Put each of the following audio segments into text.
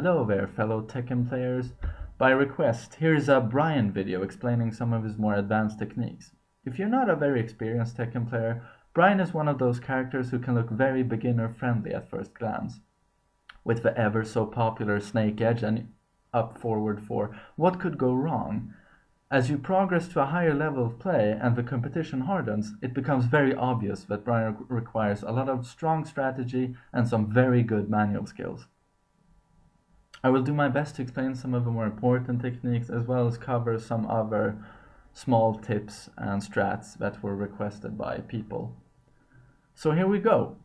Hello there, fellow Tekken players. By request, here's a Brian video explaining some of his more advanced techniques. If you're not a very experienced Tekken player, Brian is one of those characters who can look very beginner-friendly at first glance. With the ever so popular Snake Edge and up forward 4, what could go wrong? As you progress to a higher level of play and the competition hardens, it becomes very obvious that Brian requires a lot of strong strategy and some very good manual skills. I will do my best to explain some of the more important techniques as well as cover some other small tips and strats that were requested by people. So here we go.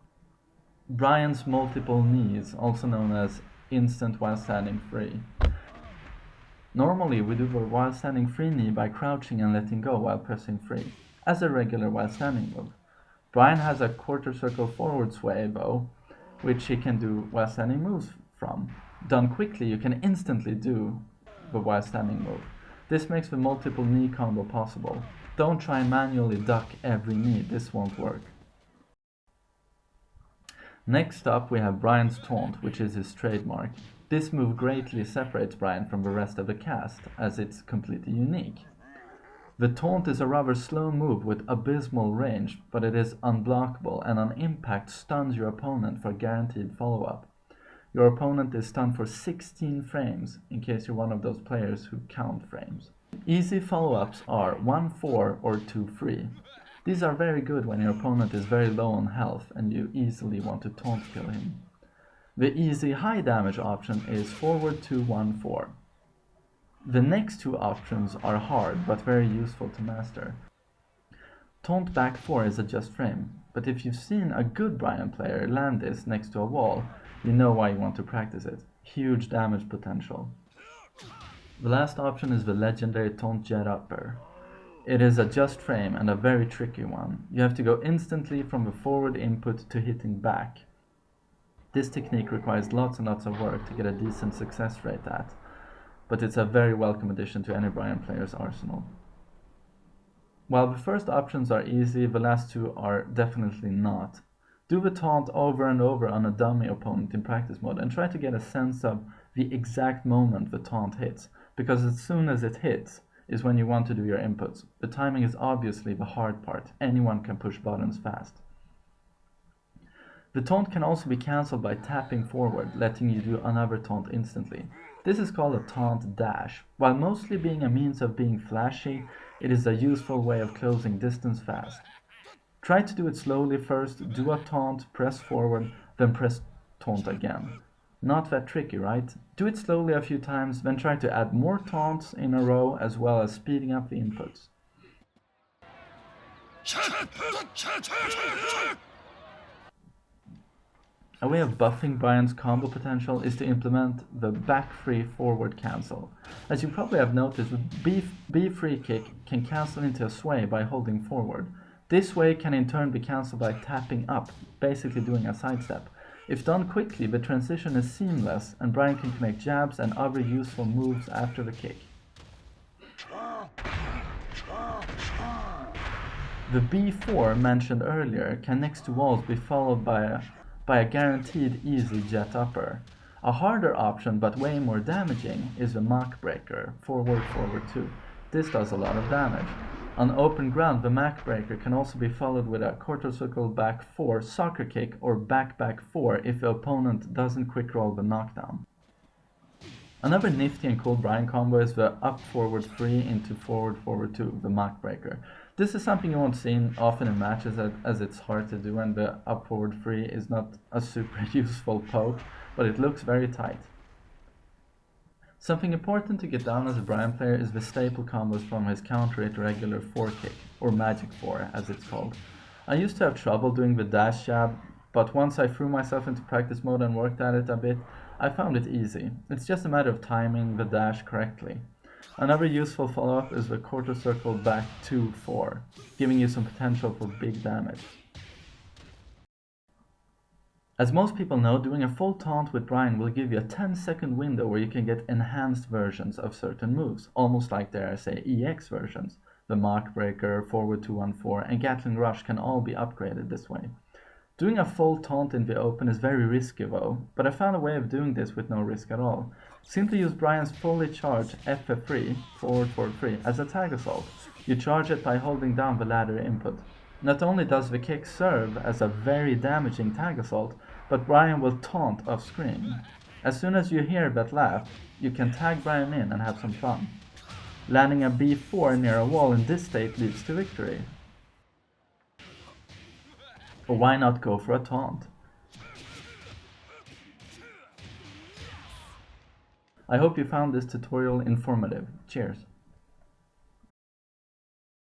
Brian's multiple knees, also known as instant while standing free. Normally we do the while standing free knee by crouching and letting go while pressing free, as a regular while standing move. Brian has a quarter circle forward sway though, which he can do while standing moves from. Done quickly, you can instantly do the while standing move. This makes the multiple knee combo possible. Don't try and manually duck every knee, this won't work. Next up we have Brian's taunt, which is his trademark. This move greatly separates Brian from the rest of the cast, as it's completely unique. The taunt is a rather slow move with abysmal range, but it is unblockable and on impact stuns your opponent for guaranteed follow-up. Your opponent is stunned for 16 frames, in case you're one of those players who count frames. Easy follow-ups are 1-4 or 2-3. These are very good when your opponent is very low on health and you easily want to taunt kill him. The easy high damage option is forward 2-1-4. The next two options are hard but very useful to master. Taunt back 4 is a just frame, but if you've seen a good Brian player land this next to a wall, you know why you want to practice it. Huge damage potential. The last option is the legendary Taunt Jet Upper. It is a just frame and a very tricky one. You have to go instantly from the forward input to hitting back. This technique requires lots and lots of work to get a decent success rate at, but it's a very welcome addition to any Brian player's arsenal. While the first options are easy, the last two are definitely not. Do the taunt over and over on a dummy opponent in practice mode and try to get a sense of the exact moment the taunt hits, because as soon as it hits is when you want to do your inputs. The timing is obviously the hard part. Anyone can push buttons fast. The taunt can also be cancelled by tapping forward, letting you do another taunt instantly. This is called a taunt dash. While mostly being a means of being flashy, it is a useful way of closing distance fast. Try to do it slowly first, do a taunt, press forward, then press taunt again. Not that tricky, right? Do it slowly a few times, then try to add more taunts in a row as well as speeding up the inputs. A way of buffing Brian's combo potential is to implement the back free forward cancel. As you probably have noticed, the B free kick can cancel into a sway by holding forward. This sway can in turn be cancelled by tapping up, basically doing a sidestep. If done quickly, the transition is seamless and Brian can connect jabs and other useful moves after the kick. The B4 mentioned earlier can next to walls be followed by a guaranteed easy jet upper. A harder option but way more damaging is the Mach Breaker, forward 2. This does a lot of damage. On open ground, the Mach Breaker can also be followed with a quarter circle back 4 soccer kick or back 4 if the opponent doesn't quick roll the knockdown. Another nifty and cool Brian combo is the up forward 3 into forward 2, the Mach Breaker. This is something you won't see often in matches as it's hard to do and the up forward 3 is not a super useful poke, but it looks very tight. Something important to get down as a Brian player is the staple combos from his counter-hit regular 4 kick, or Magic 4 as it's called. I used to have trouble doing the dash jab, but once I threw myself into practice mode and worked at it a bit, I found it easy. It's just a matter of timing the dash correctly. Another useful follow-up is the quarter circle back 2-4, giving you some potential for big damage. As most people know, doing a full taunt with Brian will give you a 10-second window where you can get enhanced versions of certain moves, almost like dare I say EX versions. The Mach Breaker, forward 2-1-4, and Gatling Rush can all be upgraded this way. Doing a full taunt in the open is very risky though, but I found a way of doing this with no risk at all. Simply use Brian's fully charged FF3, forward forward 3, as a tag assault. You charge it by holding down the ladder input. Not only does the kick serve as a very damaging tag assault, but Brian will taunt off screen. As soon as you hear that laugh, you can tag Brian in and have some fun. Landing a B4 near a wall in this state leads to victory. Or why not go for a taunt? I hope you found this tutorial informative. Cheers!